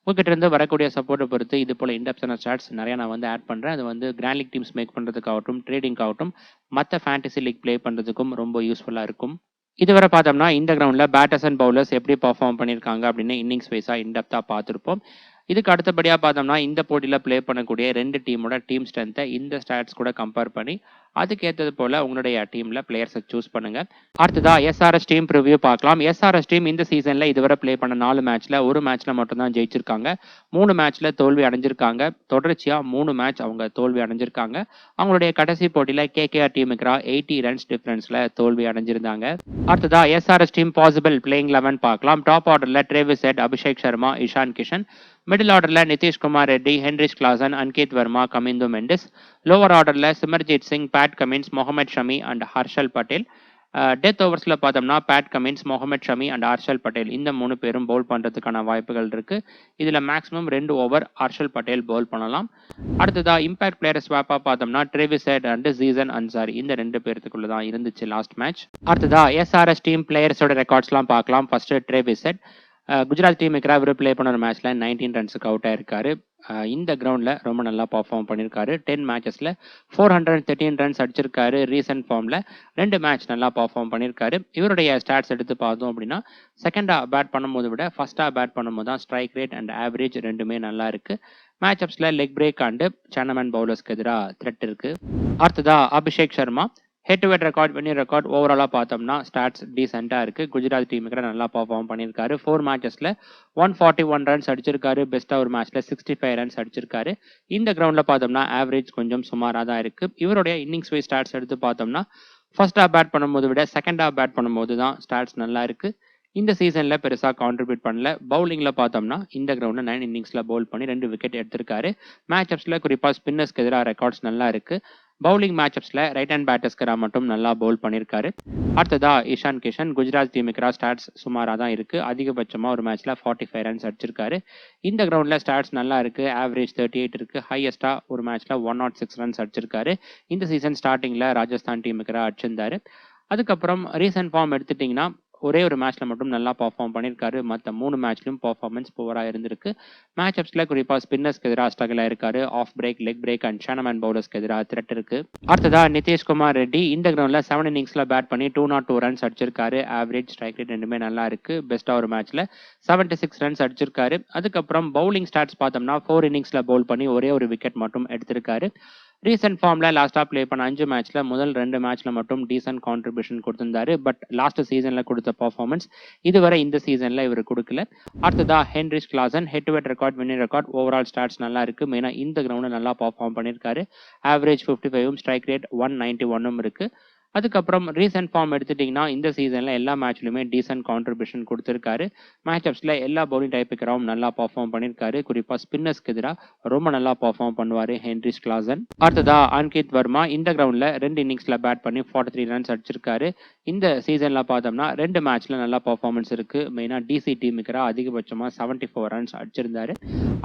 உங்ககிட்ட இருந்து வரக்கூடிய சப்போர்ட்டை பொறுத்து இது போல இன்டெப்ஸான ஸ்டாட்ஸ் நிறைய நான் வந்து ஆட் பண்றேன். அது வந்து கிராண்ட் லீக் டீம்ஸ் மேக் பண்றதுக்காகட்டும், ட்ரேடிங் ஆகட்டும், மற்ற ஃபேண்டசி லீக் ப்ளே பண்றதுக்கும் ரொம்ப யூஸ்ஃபுல்லா இருக்கும். இதுவரை பார்த்தோம்னா, இந்த கிரவுண்ட்ல பேட்டர்ஸ் அண்ட் பவுலர்ஸ் எப்படி பெர்ஃபார்ம் பண்ணியிருக்காங்க அப்படின்னு இன்னிங்ஸ் வைஸா இன்டெப்தா பார்த்துருப்போம். இதுக்கு அடுத்தபடியா பார்த்தோம்னா, இந்த போட்டியில ப்ளே பண்ணக்கூடிய 2 டீமோட டீம் ஸ்ட்ரென்த்தை இந்த ஸ்டாட்ஸ் கூட கம்பேர் பண்ணி அதுக்கேற்றது போல உங்களுடைய டீம்ல பிளேயர்ஸை சூஸ் பண்ணுங்க. அடுத்ததா எஸ்ஆர்எஸ் டீம் ப்ரிவ்யூ பார்க்கலாம். எஸ்ஆர்எஸ் டீம் இந்த சீசன்ல இதுவரை ப்ளே பண்ண 4 மேட்ச்ல ஒரு மேட்ச்ல மட்டும் தான் ஜெயிச்சிருக்காங்க. 3 மேட்ச்ல தோல்வி அடைஞ்சிருக்காங்க. தொடர்ச்சியா 3 மேட்ச் அவங்க தோல்வி அடைஞ்சிருக்காங்க. அவங்களுடைய கடைசி போட்டியில கேகேஆர் டீமுக்கு 80 ரன்ஸ் டிஃபரன்ஸ்ல தோல்வி அடைஞ்சிருந்தாங்க. அடுத்ததா எஸ்ஆர்எஸ் டீம் பாசிபிள் பிளேயிங் 11 பார்க்கலாம். டாப் ஆர்டர்ல Travis Head, Abhishek Sharma, Ishan Kishan. Middle ஆர்டர்ல Nitish Kumar Reddy, Heinrich Klaasen, Ankit Verma, Kamindu Mendis. Lower ஆர்டர்ல Simarjeet Singh, Pat Cummins, Mohammed Shami and Harshal Patel. Death ஓவர்ஸ்ல பார்த்தோம்னா, Pat Cummins, Mohammed Shami and Harshal Patel இந்த 3 பேரும் பவுல் பண்றதுக்கான வாய்ப்புகள் இருக்கு. இதுல maximum 2 over Harshal Patel bowl பண்ணலாம். அடுத்ததா இம்பாக்ட் பிளேயர் ஸ்வாப்பா பார்த்தோம்னா, Travis Head and Zeeshan Ansari இந்த 2 பேருக்குள்ள தான் இருந்துச்சு லாஸ்ட் மேட்ச். அடுத்ததா எஸ்ஆர்எஸ் டீம் பிளேயர்ஸோட ரெக்கார்ட்ஸ்லாம் பார்க்கலாம். ஃபர்ஸ்ட் ட்ரேவிஸ் ஹெட், குஜராத் டீமுக்கு அவர் ப்ளே பண்ண ஒரு மேட்ச்ல 19 ரன்ஸுக்கு அவுட் ஆயிருக்காரு. இந்த கிரவுண்ட்ல ரொம்ப நல்லா பர்ஃபார்ம் பண்ணியிருக்காரு. 10 மேட்சஸ்ல 413 ரன்ஸ் அடிச்சிருக்காரு. ரீசன்ட் ஃபார்ம்ல 2 மேட்ச் நல்லா பர்ஃபார்ம் பண்ணியிருக்காரு. இவருடைய ஸ்டாட்ஸ் எடுத்து பார்த்தோம் அப்படின்னா, செகண்ட் பேட் பண்ணும்போது விட ஃபர்ஸ்ட் பேட் பண்ணும்போது தான் ஸ்ட்ரைக் ரேட் அண்ட் ஆவரேஜ் ரெண்டுமே நல்லா இருக்கு. மேட்சப்ஸ்ல லெக் பிரேக் அண்ட் சேனமேன் பவுலர்ஸ்க்கு எதிராக த்ரெட் இருக்கு. அடுத்ததா Abhishek Sharma, head to head record, winning record ஓவராலா பார்த்தோம்னா ஸ்டாட்ஸ் டீசெண்டா இருக்கு. குஜராத் டீமுக்கு நல்லா பர்ஃபார்ம் பண்ணியிருக்காரு. 4 மேட்சஸ்ல 141 ரன்ஸ் அடிச்சிருக்காரு. பெஸ்டா ஒரு மேட்ச்ல 65 ரன்ஸ் அடிச்சிருக்காரு. இந்த கிரவுண்ட்ல பார்த்தோம்னா ஆவரேஜ் கொஞ்சம் சுமாரா தான் இருக்கு. இவருடைய இன்னிங்ஸ் வைஸ் ஸ்டாட்ஸ் எடுத்து பார்த்தோம்னா, ஃபர்ஸ்ட் ஹாஃப் பேட் பண்ணும்போது விட செகண்ட் ஹாஃப் பேட் பண்ணும்போது தான் ஸ்டாட்ஸ் நல்லா இருக்கு. இந்த சீசன்ல பெருசா கான்ட்ரிபியூட் பண்ணல. பவுலிங்ல பார்த்தோம்னா இந்த கிரவுண்ட்ல 9 இன்னிங்ஸ்ல பவுல் பண்ணி 2 விக்கெட் எடுத்திருக்காரு. மேட்சப்ஸ்ல குறிப்பா ஸ்பின்னர்ஸ்க்கு எதிராக ரெக்கார்ட்ஸ் நல்லா இருக்கு. பவுலிங் மேட்சப்ஸ்ல ரைட் ஹேண்ட் பேட்டர்ஸ்க்கு மட்டும் நல்லா பவுல் பண்ணியிருக்காரு. அடுத்ததா இஷான் கிஷன் குஜராத் டீமுக்கு ஸ்டாட்ஸ் சுமாராக தான் இருக்கு. அதிகபட்சமா ஒரு மேட்ச்ல 45 ரன்ஸ் அடிச்சிருக்காரு. இந்த கிரவுண்ட்ல ஸ்டாட்ஸ் நல்லா இருக்கு. ஆவரேஜ் 38 இருக்கு. ஹையஸ்டா ஒரு மேட்ச்ல 106 ரன்ஸ் அடிச்சிருக்காரு. இந்த சீசன் ஸ்டார்டிங்ல ராஜஸ்தான் டீமுக்கு அடிச்சிருந்தாரு. அதுக்கப்புறம் ரீசன்ட் ஃபார்ம் எடுத்துட்டீங்கன்னா ஒரே ஒரு மேட்ச்ல மட்டும் நல்லா பர்ஃபார்ம் பண்ணியிருக்காரு. மற்ற 3 மேட்ச்லயும் பர்ஃபார்மன்ஸ் புவரா இருந்திருக்கு. மேட்சப்ஸ்ல குறிப்பா ஸ்பின்னர்ஸ்க்கு எதிராக ஸ்ட்ரகிள் ஆயிருக்காரு. Off break, leg break and chinaman பவுலர்ஸ்க்கு எதிராக த்ரெட் இருக்கு. அடுத்ததா நிதிஷ்குமார் ரெட்டி இந்த கிரவுண்ட்ல 7 இன்னிங்ஸ்ல பேட் பண்ணி 202 ரன்ஸ் அடிச்சிருக்காரு. ஆவரேஜ் ஸ்ட்ரைக் ரேட் ரெண்டுமே நல்லா இருக்கு. பெஸ்டா ஒரு மேட்ச்ல 76 ரன்ஸ் அடிச்சிருக்காரு. அதுக்கப்புறம் பவுலிங் ஸ்டாட்ஸ் பார்த்தோம்னா 4 இன்னிங்ஸ்ல பவுல் பண்ணி ஒரே ஒரு விக்கெட் மட்டும் எடுத்திருக்காரு. ரீசென்ட் ஃபார்ம்ல லாஸ்டா பிளே பண்ண 5 மேட்ச்ல முதல் 2 மேட்ச்ல மட்டும் டீசன்ட் கான்ட்ரிபியூஷன் கொடுத்திருந்தாரு. பட் லாஸ்ட் சீசன்ல கொடுத்த பர்ஃபார்மன்ஸ் இதுவரை இந்த சீசன்ல இவர் கொடுக்கல. அடுத்ததா Heinrich Klaasen head to head record, winning record, overall stats நல்லா இருக்கு. மெயினா இந்த கிரவுண்ட்ல நல்லா பர்ஃபார்ம் பண்ணியிருக்காரு. ஆவரேஜ் 55 ஸ்ட்ரைக் ரேட் 191 இருக்கு. அதுக்கப்புறம் ரீசென்ட் ஃபார்ம் எடுத்துட்டீங்கன்னா இந்த சீசன்ல எல்லா மேட்ச்லயுமே டீசன்ட் கான்ட்ரிபியூஷன் கொடுத்திருக்காரு. மேட்சப்ஸ்ல எல்லா பவுலிங் டைப்புக்கு நல்லா பர்ஃபார்ம் பண்ணியிருக்காரு. குறிப்பா ஸ்பின்னர்ஸ்க்கு எதிராக ரொம்ப நல்லா பர்ஃபார்ம் பண்ணுவாரு ஹென்ரிச் கிளாசன். அடுத்ததா அன்கித் வர்மா இந்த கிரவுண்ட்ல 2 இன்னிங்ஸ்ல பேட் பண்ணி 43 ரன்ஸ் அடிச்சிருக்காரு. இந்த சீசன்ல பார்த்தோம்னா 2 மேட்ச்ல நல்லா பர்ஃபார்மன்ஸ் இருக்கு. மெயினா டிசி டீமுக்கு அதிகபட்சமா 74 ரன்ஸ் அடிச்சிருந்தாரு.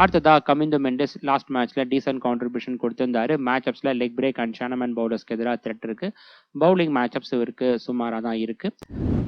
அடுத்ததா கமிந்து மெண்டஸ் லாஸ்ட் மேட்ச்ல டீசன்ட் கான்ட்ரிபியூஷன் கொடுத்திருந்தாரு. மேட்சப்ஸ்ல லெக் பிரேக் அண்ட் ஷானமேன் பவுலர்ஸ்க்கு எதிராக த்ரெட் இருக்கு. பவுலிங் மேட்சப்ஸ் இவருக்கு சுமாரா தான் இருக்கு.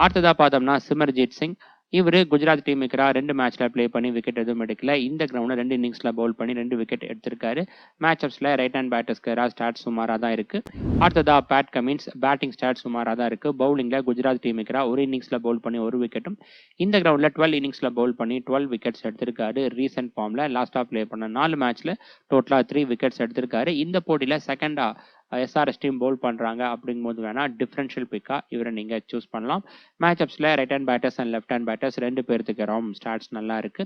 அடுத்ததா பார்த்தோம்னா சிமர்ஜித் சிங் இவரு குஜராத் டீமுக்கு 2 மேட்ச்ல பிளே பண்ணி விக்கெட் எதுவும் எடுக்கல. இந்த கிரவுண்ட்ல 2 இன்னிங்ஸ்ல பவுல் பண்ணி 2 விக்கெட் எடுத்திருக்காரு. மேட்சப்ஸ்ல ரைட் ஹேண்ட் பேட்டர்ஸ்க்கு ஸ்டாட் சுமாரா தான் இருக்கு. அடுத்ததா பேட் கமின்ஸ் பேட்டிங் ஸ்டாட் சுமாரா தான் இருக்கு. பவுலிங்ல குஜராத் டீமுக்கு ஒரு இன்னிங்ஸ்ல பவுல் பண்ணி ஒரு விக்கெட்டும் இந்த கிரவுண்ட்ல 12 இன்னிங்ஸ்ல பவுல் பண்ணி 12 விக்கெட்ஸ் எடுத்திருக்காரு. ரீசென்ட் ஃபார்ம்ல லாஸ்டா பிளே பண்ண 4 மேட்ச்ல டோட்டலா 3 விக்கெட்ஸ் எடுத்திருக்காரு. இந்த போட்டியில செகண்டா எஸ்ஆர்எஸ் டீம் பவுல் பண்றாங்க அப்படிங்கும்போது வேணா டிஃபரன்ஷியல் பிக்கா இவரை நீங்க சூஸ் பண்ணலாம். மேட்சப்ஸ்ல right hand batters and left hand batters 2 பேருக்கு ஸ்டாட்ஸ் நல்லா இருக்கு.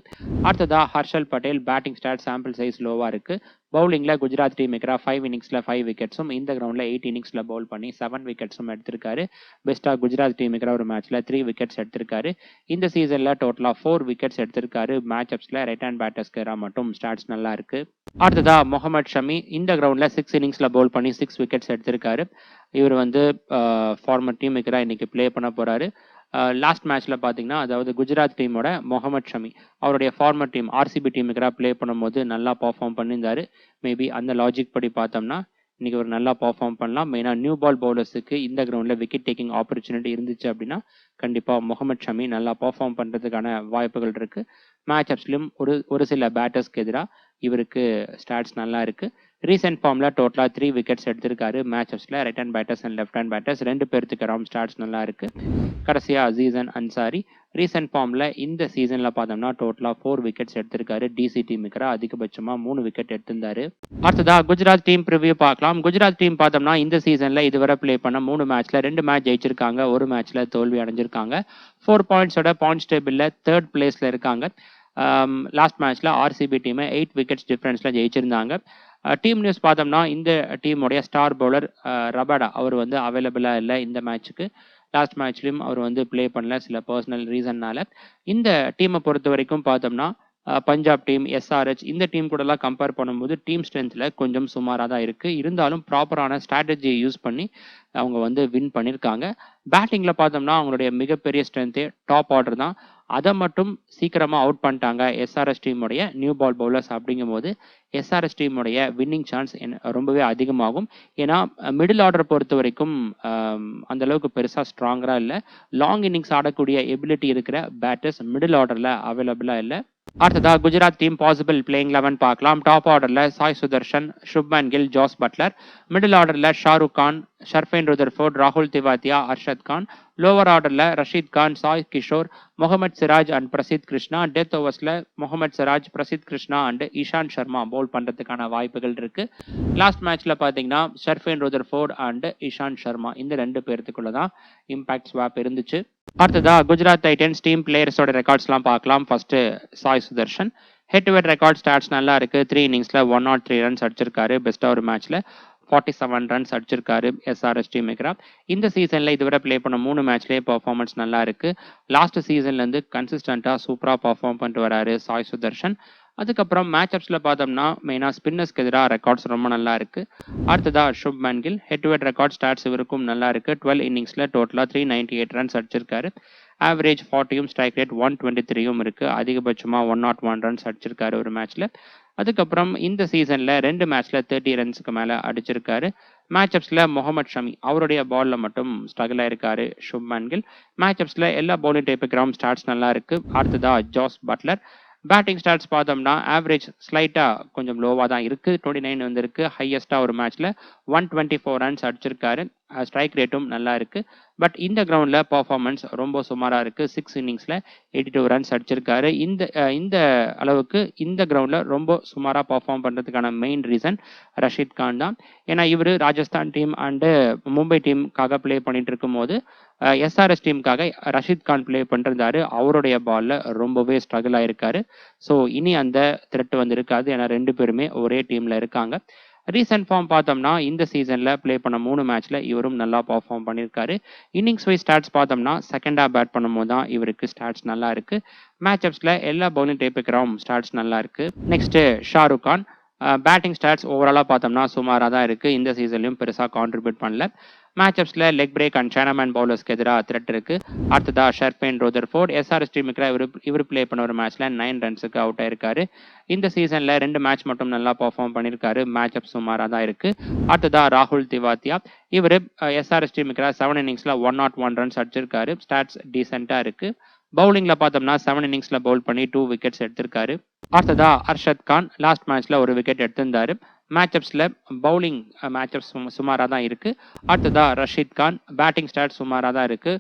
அடுத்ததா Harshal Patel batting stat sample size லோவா இருக்கு. பவுலிங்ல குஜராத் டீமுக்கு 5 இன்னிங்ஸ்ல 5 விக்கெட்ஸும் இந்த கிரவுண்ட்ல 8 இன்னிங்ஸ்ல பவுல் பண்ணி 7 விக்கெட்ஸும் எடுத்திருக்காரு. பெஸ்டா குஜராத் டீமுக்கு ஒரு மேட்ச்ல 3 விக்கெட்ஸ் எடுத்திருக்காரு. இந்த சீசன்ல டோட்டலா 4 விக்கெட்ஸ் எடுத்திருக்காரு. மேட்சப்ஸ்ல ரைட் ஹேண்ட் பேட்டர்ஸ்க்கு மட்டும் ஸ்டாட்ஸ் நல்லா இருக்கு. அடுத்ததா முகமது ஷமி இந்த கிரவுண்ட்ல 6 இன்னிங்ஸ்ல பவுல் பண்ணி 6 விக்கெட்ஸ் எடுத்திருக்காரு. இவர் ஃபார்மர் டீமுக்கு இன்னைக்கு பிளே பண்ண போறாரு. லாஸ்ட் மேட்ச்ல பாத்தீங்கன்னா அதாவது குஜராத் டீமோட முகமது ஷமி அவருடைய ஃபார்மர் டீம் ஆர்சிபி டீமுக்கு பிளே பண்ணும்போது நல்லா பர்ஃபார்ம் பண்ணியிருந்தாரு. மேபி அந்த லாஜிக் படி பார்த்தோம்னா இன்னைக்கு ஒரு நல்லா பர்ஃபார்ம் பண்ணலாம். மெயினா நியூ பால் பவுலர்ஸுக்கு இந்த கிரவுண்ட்ல விக்கெட் டேக்கிங் ஆப்பர்ச்சுனிட்டி இருந்துச்சு அப்படின்னா கண்டிப்பா முகமது ஷமி நல்லா பர்ஃபார்ம் பண்றதுக்கான வாய்ப்புகள் இருக்கு. மேட்சப்ஸ்லயும் ஒரு சில பேட்டர்ஸ்க்கு எதிராக இவருக்கு ஸ்டாட்ஸ் நல்லா இருக்கு. ரீசென்ட் ஃபார்ம்ல டோட்டலா 3 விக்கெட்ஸ் எடுத்திருக்காரு. மேட்சப்ஸ்ல right hand batters and left hand batters 2 பேருக்கு ஸ்டாட்ஸ் நல்லா இருக்கு. கடைசியா அசீசன் அன்சாரி ரீசென்ட் ஃபார்ம்ல இந்த சீசன்ல பார்த்தோம்னா டோட்டலா 4 விக்கெட்ஸ் எடுத்திருக்காரு. டிசி டீமுக்கு அதிகபட்சமா 3 விக்கெட் எடுத்திருந்தாரு. அடுத்ததா குஜராத் டீம் ப்ரிவியூ பார்க்கலாம். குஜராத் டீம் பார்த்தோம்னா இந்த சீசன்ல இதுவரை பிளே பண்ண 3 மேட்ச்ல 2 மேட்ச் ஜெயிச்சிருக்காங்க. ஒரு மேட்ச்ல தோல்வி அடைஞ்சிருக்காங்க. 4 பாயிண்ட்ஸோட பாயிண்ட்ஸ் டேபிள்ல 3rd பிளேஸ்ல இருக்காங்க. லாஸ்ட் மேட்ச்ல ஆர்சிபி டீமை 8 விக்கெட்ஸ் டிஃபரன்ஸ்ல ஜெயிச்சிருந்தாங்க. டீம் நியூஸ் பார்த்தோம்னா இந்த டீமுடைய ஸ்டார் பவுலர் ரபாடா அவர் அவைலபிளா இல்லை இந்த மேட்சுக்கு. லாஸ்ட் மேட்ச்லயும் அவர் பிளே பண்ணல சில பர்சனல் ரீசன்னால. இந்த டீமை பொறுத்த வரைக்கும் பார்த்தோம்னா பஞ்சாப் டீம், எஸ்ஆர்ஹெச் இந்த டீம் கூட எல்லாம் கம்பேர் பண்ணும்போது டீம் ஸ்ட்ரென்த்ல கொஞ்சம் சுமாராக தான் இருக்கு. இருந்தாலும் ப்ராப்பரான ஸ்ட்ராட்டஜியை யூஸ் பண்ணி அவங்க வின் பண்ணியிருக்காங்க. பேட்டிங்ல பார்த்தோம்னா அவங்களுடைய மிகப்பெரிய ஸ்ட்ரென்த்தே டாப் ஆர்டர் தான். அதை மட்டும் சீக்கிரமா அவுட் பண்ணிட்டாங்க எஸ்ஆர்எஸ் டீமுடைய நியூ பால் பவுலர்ஸ். அப்படிங்கும்போது எஸ்ஆர்எஸ் டீமுடைய வின்னிங் சான்ஸ் ரொம்பவே அதிகமாகும். ஏன்னா மிடில் ஆர்டர் பொறுத்த வரைக்கும் அந்த அளவுக்கு பெருசா ஸ்ட்ராங்கரா இல்லை. லாங் இன்னிங்ஸ் ஆடக்கூடிய எபிலிட்டி இருக்கிற பேட்டர்ஸ் மிடில் ஆர்டர்ல அவைலபிளா இல்லை. அடுத்ததா குஜராத் டீம் பாசிபிள் பிளேயிங் 11 பார்க்கலாம். டாப் ஆர்டர்ல Sai Sudharsan, Shubman Gill, Jos Buttler. Middle ஆர்டர்ல ஷாருக் கான், ஷர்ஃபைன் ருதர்ஃபோர்ட், ராகுல் திவாத்தியா, அர்ஷத் கான். லோவர் ஆர்டர்ல ரஷீத் கான், சாய் கிஷோர், முகமது சிராஜ் அண்ட் பிரசித் கிருஷ்ணா. டெத் ஓவர்ஸ்ல முகமது சிராஜ், பிரசித் கிருஷ்ணா அண்ட் இஷாந்த் சர்மா பவுல் பண்றதுக்கான வாய்ப்புகள் இருக்கு. லாஸ்ட் மேட்ச்ல பாத்தீங்கன்னா Sherfane Rutherford and Ishant Sharma இந்த 2 பேர்த்துக்குள்ளதான் இம்பாக்ட் ஸ்வாப் இருந்துச்சு. அடுத்ததா குஜராத் டைட்டன்ஸ் டீம் பிளேயர்ஸோட ரெக்கார்ட்ஸ்லாம் பார்க்கலாம். First Sai Sudharsan head to head record stats நல்லா இருக்கு. 3 இன்னிங்ஸ்ல 103 ரன்ஸ் அடிச்சிருக்காரு. பெஸ்டா ஒரு மேட்ச்ல 47 ரன்ஸ் அடிச்சிருக்காரு எஸ்ஆர்எஸ் டீம் மேக்கரா. இந்த சீசன்ல இதுவரை ப்ளே பண்ண 3 மேட்ச்லயே பெர்ஃபார்மன்ஸ் நல்லா இருக்கு. லாஸ்ட் சீசன்ல இருந்து கன்சிஸ்டண்டா சூப்பரா பெர்ஃபார்ம் பண்ணிட்டு வராரு சாய் சுதர்ஷன். அதுக்கப்புறம் மேட்சப்ஸ்ல பார்த்தோம்னா மெயினா ஸ்பின்னர்ஸ்க்கு எதிராக ரெக்கார்ட்ஸ் ரொம்ப நல்லா இருக்கு. அடுத்ததா Shubman Gill head to head record stats இவருக்கும் நல்லா இருக்கு. 12 இன்னிங்ஸ்ல டோட்டலா 398 ரன்ஸ் அடிச்சிருக்காரு. ஆவரேஜ் 40யும் ஸ்ட்ரைக் ரேட் 123யும் இருக்கு. அதிகபட்சமா 101 ரன்ஸ் அடிச்சிருக்காரு ஒரு மேட்ச்ல. அதுக்கப்புறம் இந்த சீசன்ல 2 மேட்ச்ல 30 ரன்ஸ்க்கு மேல அடிச்சிருக்காரு. மேட்சப்ஸ்ல முகமது ஷமி அவருடைய பால்ல மட்டும் ஸ்ட்ரகிள் ஆயிருக்காரு சுப்மன் கில். மேட்சப்ஸ்ல எல்லா பவுலிங் டைப் கிரவுண்ட் ஸ்டாட்ஸ் நல்லா இருக்கு. அடுத்ததா ஜாஸ் பட்லர். பேட்டிங் ஸ்டாட்ஸ் பார்த்தோம்னா ஆவரேஜ் ஸ்லைட்டா கொஞ்சம் லோவா தான் இருக்கு. 29 வந்திருக்கு. ஹையஸ்டா ஒரு மேட்ச்ல 124 ரன்ஸ் அடிச்சிருக்காரு. ஸ்ட்ரைக் ரேட்டும் நல்லா இருக்கு. பட் இந்த கிரவுண்ட்ல பெர்ஃபார்மன்ஸ் ரொம்ப சுமாரா இருக்கு. 6 இன்னிங்ஸ்ல 82 ரன்ஸ் அடிச்சிருக்காரு. இந்த அளவுக்கு இந்த கிரவுண்ட்ல ரொம்ப சுமாரா பெர்ஃபார்ம் பண்றதுக்கான மெயின் ரீசன் ரஷீத் கான் தான். ஏன்னா இவரு ராஜஸ்தான் டீம் அண்டு மும்பை டீமுக்காக ப்ளே பண்ணிட்டு இருக்கும்போது எஸ்ஆர்எஸ் டீமுக்காக ரஷீத் கான் ப்ளே பண்ணிருந்தாரு. அவருடைய பால்ல ரொம்பவே ஸ்ட்ரகிள் ஆயிருக்காரு. ஸோ இனி அந்த த்ரெட் வந்து இருக்காது. ஏன்னா 2 பேருமே ஒரே டீம்ல இருக்காங்க. ரீசன்ட் ஃபார்ம் பார்த்தோம்னா இந்த சீசன்ல ப்ளே பண்ண 3 மேட்ச்ல இவரும் நல்லா பெர்ஃபார்ம் பண்ணியிருக்காரு. இன்னிங்ஸ் வைஸ் ஸ்டாட்ஸ் பார்த்தோம்னா செகண்டா பேட் பண்ணும்போது தான் இவருக்கு ஸ்டாட்ஸ் நல்லா இருக்கு. மேட்சப்ஸ்ல எல்லா பவுலிங் டைப்புக்கும் ஸ்டாட்ஸ் நல்லா இருக்கு. Next Shahrukh Khan. Batting stats ஓவராலா பார்த்தோம்னா சுமாராக தான் இருக்கு. இந்த சீசன்லயும் பெருசா கான்ட்ரிபியூட் பண்ணல. மேட்சப்ஸ்ல லெக் பிரேக் அண்ட் சைனாமேன் பவுலர்ஸ்க்கு எதிராக த்ரெட் இருக்கு. அடுத்ததா ஷெர்பேன் ரோதர்ஃபோர்ட் எஸ்ஆர்எஸ் டீமுக்கு இவர் ப்ளே பண்ண ஒரு மேட்ச்ல 9 ரன்ஸுக்கு அவுட் ஆயிருக்காரு. இந்த சீசன்ல 2 மேட்ச் மட்டும் நல்லா பெர்ஃபார்ம் பண்ணியிருக்காரு. மேட்சப் சுமாராக தான் இருக்கு. அடுத்ததா ராகுல் திவாத்தியா. இவர் எஸ்ஆர்எஸ் டீமுக்கு 7 இன்னிங்ஸ்ல 101 ரன்ஸ் அடிச்சிருக்காரு. ஸ்டாட்ஸ் டீசென்டா இருக்கு. பவுலிங்ல பார்த்தோம்னா 7 இன்னிங்ஸ்ல பவுல் பண்ணி 2 விக்கெட்ஸ் எடுத்திருக்காரு. அடுத்ததா அர்ஷத் கான் லாஸ்ட் மேட்ச்ல ஒரு விக்கெட் எடுத்திருந்தாரு. மேட்சப்ஸ்ல பவுலிங் மேட்சப்ஸ் சுமாராக தான் இருக்கு. அடுத்ததா ரஷீத் கான். பேட்டிங் ஸ்டாட் சுமாராக தான் இருக்கு.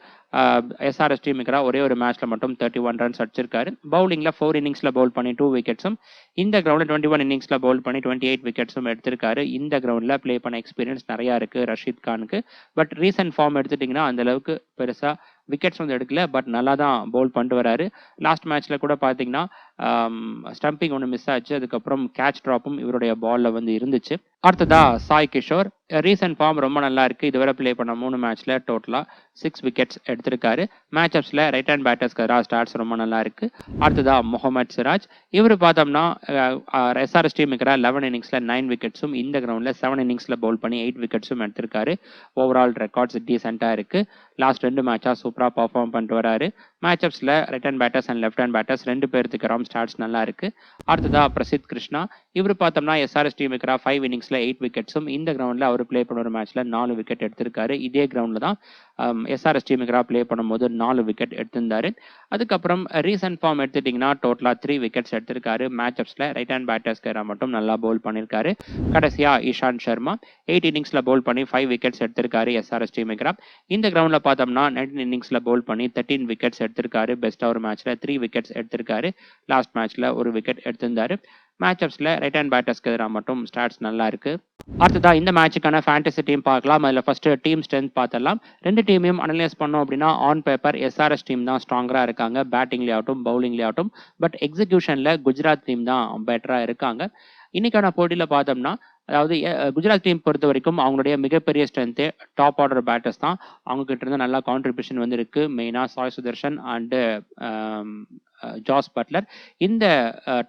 எஸ்ஆர்எஸ் டீமுக்கு ஒரே ஒரு மேட்ச்ல மட்டும் 31 ரன்ஸ் அடிச்சிருக்காரு. பவுலிங்ல 4 இன்னிங்ஸ்ல பவுல் பண்ணி 2 விக்கெட்ஸும் இந்த கிரவுண்ட்ல 21 இன்னிங்ஸ்ல பவுல் பண்ணி 28 விக்கெட்ஸும் எடுத்திருக்காரு. இந்த கிரவுண்ட்ல ப்ளே பண்ண எக்ஸ்பீரியன்ஸ் நிறைய இருக்கு ரஷீத் கானுக்கு. பட் ரீசன்ட் ஃபார்ம் எடுத்துட்டீங்கன்னா அந்த அளவுக்கு பெருசா விக்கெட்ஸ் வந்து எடுக்கல. பட் நல்லா தான் பவுல் பண்ணிட்டு வராரு. லாஸ்ட் மேட்ச்ல கூட பார்த்தீங்கன்னா ஸ்டம்பிங் ஒன்று மிஸ் ஆச்சு. அதுக்கப்புறம் கேட்ச் ட்ராப்பும் இவருடைய பால்ல வந்து இருந்துச்சு. அடுத்ததா சாய் கிஷோர். ரீசன்ட் ஃபார்ம் ரொம்ப நல்லா இருக்கு. இதுவரை ப்ளே பண்ண 3 மேட்ச்ல டோட்டலா 6 விக்கெட்ஸ் எடுத்திருக்காரு. மேட்சப்ஸ்ல ரைட் ஹேண்ட் பேட்டர்ஸ்க்கு எதிராக ஸ்டாட்ஸ் ரொம்ப நல்லா இருக்கு. அடுத்ததா முகமது சிராஜ். இவர் பார்த்தோம்னா எஸ்ஆர்எஸ் டீமுக்கு 11 இன்னிங்ஸ்ல 9 விக்கெட்ஸும் இந்த கிரவுண்ட்ல 7 இன்னிங்ஸ்ல பவுல் பண்ணி 8 விக்கெட்ஸும் எடுத்திருக்காரு. ஓவரால் ரெக்கார்ட்ஸ் டீசென்டா இருக்கு. லாஸ்ட் 2 மேட்சா சூப்பரா பெர்ஃபார்ம் பண்ணிட்டு வராரு. மேட்சப்ஸ்ல right hand batters and left hand batters 2 பேருக்கு ஸ்டாட்ஸ் நல்லா இருக்கு. அடுத்ததா பிரசித் கிருஷ்ணா. இவர் பார்த்தோம்னா எஸ்ஆர்எஸ் டீமுக்கு 5 இன்னிங்ஸ்ல 8 விக்கெட்ஸும் இந்த கிரவுண்ட்ல அவர் ப்ளே பண்ண ஒரு மேட்ச்ல 4 விக்கெட் எடுத்திருக்காரு. இதே கிரவுண்ட்ல தான் எஸ்ஆர்எஸ் டீமுக்கு ப்ளே பண்ணும்போது 4 விக்கெட் எடுத்திருந்தாரு. அதுக்கப்புறம் ரீசன்ட் ஃபார்ம் எடுத்துட்டீங்கன்னா டோட்டலா 3 விக்கெட்ஸ் எடுத்திருக்காரு. மேட்சப்ஸ்ல ரைட் ஹேண்ட் பேட்டர்ஸ்க்கு மட்டும் நல்லா பவுல் பண்ணியிருக்காரு. கடைசியா இஷாந்த் சர்மா 8 இன்னிங்ஸ்ல பவுல் பண்ணி 5 விக்கெட்ஸ் எடுத்திருக்காரு எஸ்ஆர்எஸ் டீமுக்கு. இந்த கிரவுண்ட்ல பார்த்தோம்னா 19 இன்னிங்ஸ்ல பவுல் பண்ணி 13 விக்கெட்ஸ் எடுத்திருக்காரு. பெஸ்டா ஒரு மேட்ச்ல 3 விக்கெட்ஸ் எடுத்திருக்காரு. லாஸ்ட் மேட்ச்ல ஒரு விக்கெட் எடுத்திருந்தாரு. மேட்சப்ஸ்ல ரைட் ஹேண்ட் பேட்டர்ஸ்க்கு எதிராக மட்டும் ஸ்டாட்ஸ் நல்லா இருக்கு. அடுத்ததா இந்த மேட்சுக்கான ஃபேண்டசி டீம் பார்க்கலாம். அதில் ஃபர்ஸ்ட் டீம் ஸ்ட்ரென்த் பார்த்தலாம். 2 டீமையும் அனலைஸ் பண்ணோம் அப்படின்னா ஆன் பேப்பர் எஸ்ஆர்எஸ் டீம் தான் ஸ்ட்ராங்கரா இருக்காங்க. பேட்டிங்லேயே ஆகட்டும் பவுலிங்லேயே ஆகட்டும். பட் எக்ஸிகியூஷன்ல குஜராத் டீம் தான் பெட்டரா இருக்காங்க. இன்னைக்கான போட்டியில பார்த்தோம்னா அதாவது குஜராத் டீம் பொறுத்த வரைக்கும் அவங்களுடைய மிகப்பெரிய ஸ்ட்ரென்த்தே டாப் ஆர்டர் பேட்டர்ஸ் தான். அவங்க கிட்ட இருந்து நல்லா கான்ட்ரிபியூஷன் வந்து இருக்கு. மெயினா Sai Sudharsan and Jos Buttler. இந்த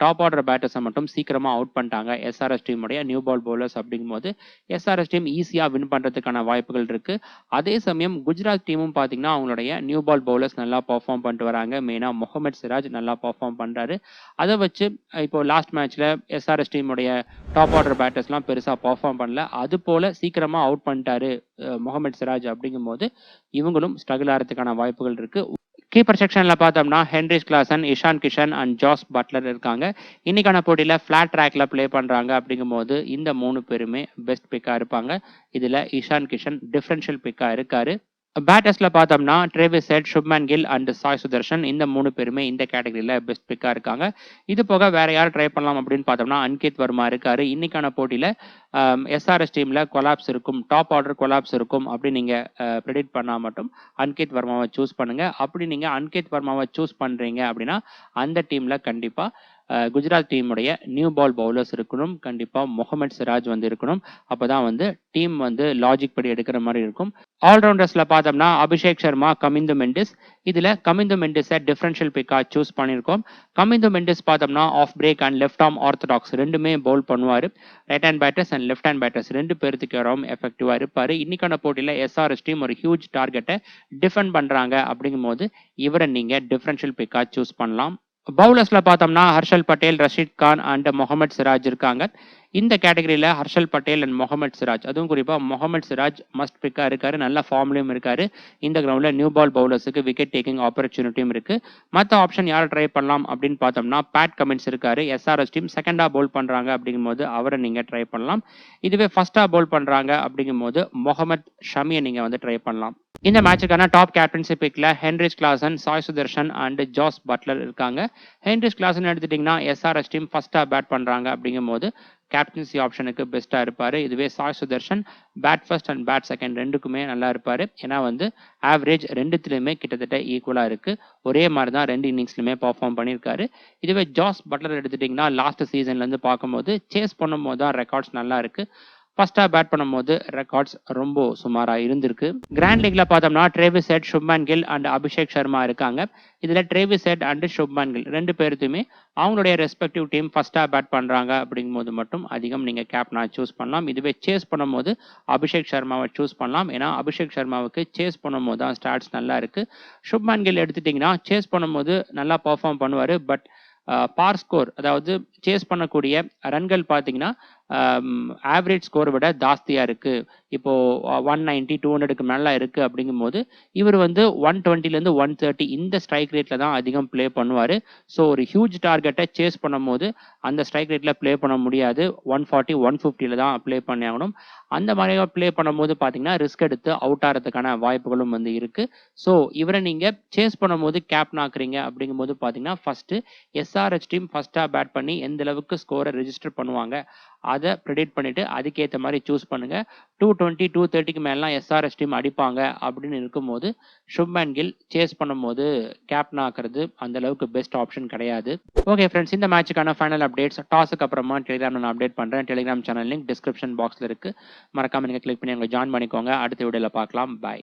டாப் ஆர்டர் பேட்டர்ஸை மட்டும் சீக்கிரமா அவுட் பண்ணிட்டாங்க எஸ்ஆர்எஸ் டீமுடைய நியூ பால் பவுலர்ஸ். அப்படிங்கும்போது எஸ்ஆர்எஸ் டீம் ஈஸியா வின் பண்றதுக்கான வாய்ப்புகள் இருக்கு. அதே சமயம் குஜராத் டீமும் பாத்தீங்கன்னா அவங்களுடைய நியூ பால் பவுலர்ஸ் நல்லா பெர்ஃபார்ம் பண்ணிட்டு வராங்க. மெயினா முகமது சிராஜ் நல்லா பெர்ஃபார்ம் பண்றாரு. அதை வச்சு இப்போ லாஸ்ட் மேட்ச்ல எஸ்ஆர்எஸ் டீமுடைய டாப் ஆர்டர் பேட்டர்ஸ்லாம் பெருசா பெர்ஃபார்ம் பண்ணல. அது போல சீக்கிரமா அவுட் பண்ணிட்டாரு முகமது சிராஜ். அப்படிங்கும்போது இவங்களும் ஸ்ட்ரகிள் ஆகிறதுக்கான வாய்ப்புகள் இருக்கு. கீப்பர் செக்ஷன்ல பார்த்தோம்னா Heinrich Klaasen, Ishan Kishan and Jos Buttler இருக்காங்க. இன்னைக்கான போட்டியில ஃபிளாட் ட்ராக்ல ப்ளே பண்றாங்க. அப்படிங்கும்போது இந்த 3 பேருமே பெஸ்ட் பிக்கா இருப்பாங்க. இதுல இஷான் கிஷன் டிஃபரன்ஷியல் பிக்கா இருக்காரு. பேட்டர்ஸ்ல பார்த்தோம்னா Travis Head, Shubman Gill and Sai Sudharsan இந்த 3 பேருமே இந்த கேட்டகரியில பெஸ்ட் பிக்கா இருக்காங்க. இது போக வேற யார் ட்ரை பண்ணலாம் அப்படின்னு பார்த்தோம்னா அன்கித் வர்மா இருக்காரு. இன்னைக்கான போட்டியில எஸ்ஆர்எஸ் டீம்ல கொலாப்ஸ் இருக்கும், டாப் ஆர்டர் கொலாப்ஸ் இருக்கும் அப்படி நீங்க ப்ரெடிக்ட் பண்ணா மட்டும் அன்கித் வர்மாவை சூஸ் பண்ணுங்க. அப்படி நீங்க அன்கித் வர்மாவை சூஸ் பண்றீங்க அப்படின்னா அந்த டீம்ல கண்டிப்பா குஜராத் டீமுடைய நியூ பால் பவுலர்ஸ் இருக்கணும். கண்டிப்பா முகமது சிராஜ் வந்து இருக்கணும். அப்பதான் வந்து டீம் வந்து லாஜிக் படி எடுக்கிற மாதிரி இருக்கும். ஆல்ரவுண்டர்ஸ்ல பார்த்தோம்னா அபிஷேக் சர்மா, கமிந்து மெண்டிஸ். இதுல கமிந்து மெண்டிஸை டிஃபரன்ஷியல் பிக்கா சூஸ் பண்ணியிருக்கோம். கமிந்து மெண்டிஸ் பார்த்தோம்னா off break and left arm orthodox ரெண்டுமே பவுல் பண்ணுவாரு. Right hand batters and left hand batters ரெண்டு பேருக்கு எஃபெக்டிவா இருப்பாரு. இன்னைக்கான போட்டியில எஸ்ஆர்எஸ் டீம் ஒரு ஹியூஜ் டார்கெட்டை டிஃபெண்ட் பண்றாங்க அப்படிங்கும் போது இவரை நீங்க டிஃபரன்ஷியல் பிக்கா சூஸ் பண்ணலாம். பவுலர்ஸ்ல பார்த்தோம்னா ஹர்ஷல் பட்டேல், ரஷீத் கான் அண்ட் முகமது சிராஜ் இருக்காங்க. இந்த கேட்டகரியில ஹர்ஷல் பட்டேல் அண்ட் முகமது சிராஜ், அதுவும் குறிப்பா முகமது சிராஜ் மஸ்ட் பிக்கா இருக்காரு. நல்ல ஃபார்ம்லயும் இருக்காரு. இந்த கிரவுண்ட்ல நியூ பால் பவுலர்ஸுக்கு விக்கெட் டேக்கிங் ஆப்பர்ச்சுனிட்டியும் இருக்கு. மற்ற ஆப்ஷன் யாரை ட்ரை பண்ணலாம் அப்படின்னு பார்த்தோம்னா பேட் கமின்ஸ் இருக்காரு. எஸ்ஆர்எஸ் டீம் செகண்டா பவுல் பண்றாங்க அப்படிங்கும் போது அவரை நீங்க ட்ரை பண்ணலாம். இதுவே ஃபர்ஸ்டா பவுல் பண்றாங்க அப்படிங்கும் போது முகமது ஷமியை நீங்க வந்து ட்ரை பண்ணலாம். இந்த மேட்சுக்கான டாப் கேப்டன்சி பிக்ல Heinrich Klaasen, Sai Sudharsan and Jos Buttler இருக்காங்க. ஹென்ரிச் கிளாசன் எடுத்துட்டீங்கன்னா எஸ்ஆர்எஸ் டீம் ஃபர்ஸ்டா பேட் பண்றாங்க அப்படிங்கும் போது கேப்டன்சி ஆப்ஷனுக்கு பெஸ்டா இருப்பாரு. இதுவே Sai Sudharsan bat first and bat second ரெண்டுக்குமே நல்லா இருப்பாரு. ஏன்னா வந்து ஆவரேஜ் ரெண்டுத்துலயுமே கிட்டத்தட்ட ஈக்குவலா இருக்கு. ஒரே மாதிரி தான் ரெண்டு இன்னிங்ஸ்லுமே பர்ஃபார்ம் பண்ணியிருக்காரு. இதுவே ஜாஸ் பட்லர் எடுத்துட்டீங்கன்னா லாஸ்ட் சீசன்ல இருந்து பார்க்கும்போது சேஸ் பண்ணும்போது தான் ரெக்கார்ட்ஸ் நல்லா இருக்கு. ஃபர்ஸ்டா பேட் பண்ணும்போது ரெக்கார்ட்ஸ் ரொம்ப சுமாரா இருந்திருக்கு. கிராண்ட் லீக்ல பார்த்தோம்னா Travis Head, Shubman Gill and Abhishek Sharma இருக்காங்க. இதுல Travis Head and Shubman Gill ரெண்டு பேருத்துமே அவங்களுடைய ரெஸ்பெக்டிவ் டீம் ஃபர்ஸ்டா பேட் பண்றாங்க அப்படிங்கும் போது மட்டும் அதிகம் நீங்க கேப்டனா சூஸ் பண்ணலாம். இதுவே சேஸ் பண்ணும்போது அபிஷேக் சர்மாவை சூஸ் பண்ணலாம். ஏன்னா அபிஷேக் சர்மாவுக்கு சேஸ் பண்ணும்போது தான் ஸ்டாட்ஸ் நல்லா இருக்கு. சுப்மன் கில் எடுத்துட்டீங்கன்னா சேஸ் பண்ணும்போது நல்லா பர்ஃபார்ம் பண்ணுவாரு. பட் பார் ஸ்கோர், அதாவது சேஸ் பண்ணக்கூடிய ரன்கள் பார்த்தீங்கன்னா ஆவரேஜ் ஸ்கோரை விட ஜாஸ்தியா இருக்கு. இப்போ 190, 200க்கு மேல இருக்கு அப்படிங்கும் போது இவர் வந்து 120லேருந்து 130 இந்த ஸ்ட்ரைக் ரேட்ல தான் அதிகம் பிளே பண்ணுவாரு. ஸோ ஒரு ஹியூஜ் டார்கெட்டை சேஸ் பண்ணும்போது அந்த ஸ்ட்ரைக் ரேட்ல பிளே பண்ண முடியாது. 140, 150ல தான் பிளே பண்ணி ஆகணும். அந்த மாதிரி பிளே பண்ணும்போது பார்த்தீங்கன்னா ரிஸ்க் எடுத்து அவுட் ஆகிறதுக்கான வாய்ப்புகளும் வந்து இருக்கு. ஸோ இவரை நீங்க சேஸ் பண்ணும்போது கேப்டன் ஆக்குறீங்க அப்படிங்கும்போது பார்த்தீங்கன்னா ஃபர்ஸ்ட் எஸ்ஆர்எச் டீம் ஃபர்ஸ்டா பேட் பண்ணி எந்த அளவுக்கு ஸ்கோரை ரெஜிஸ்டர் பண்ணுவாங்க அதை ப்ரெடிக்ட் பண்ணிட்டு அதுக்கேற்ற மாதிரி சூஸ் பண்ணுங்க. 220, 230க்கு மேலாம் எஸ்ஆர்எஸ் டீம் அடிப்பாங்க அப்படின்னு இருக்கும்போது சுப்மன் கில் சேஸ் பண்ணும்போது கேப்டன் ஆக்குறது அந்த அளவுக்கு பெஸ்ட் ஆப்ஷன் கிடையாது. ஓகே ஃப்ரெண்ட்ஸ், இந்த மேட்சுக்கான ஃபைனல் அப்டேட்ஸ் டாஸுக்கு அப்புறமா டெலிகிராம் நான் அப்டேட் பண்றேன். டெலிகிராம் சேனல் லிங்க் டிஸ்கிரிப்ஷன் பாக்ஸ்ல இருக்கு. மறக்காம நீங்க கிளிக் பண்ணி அங்கே ஜாயின் பண்ணிக்கோங்க. அடுத்த வீடியோல பார்க்கலாம். பாய்.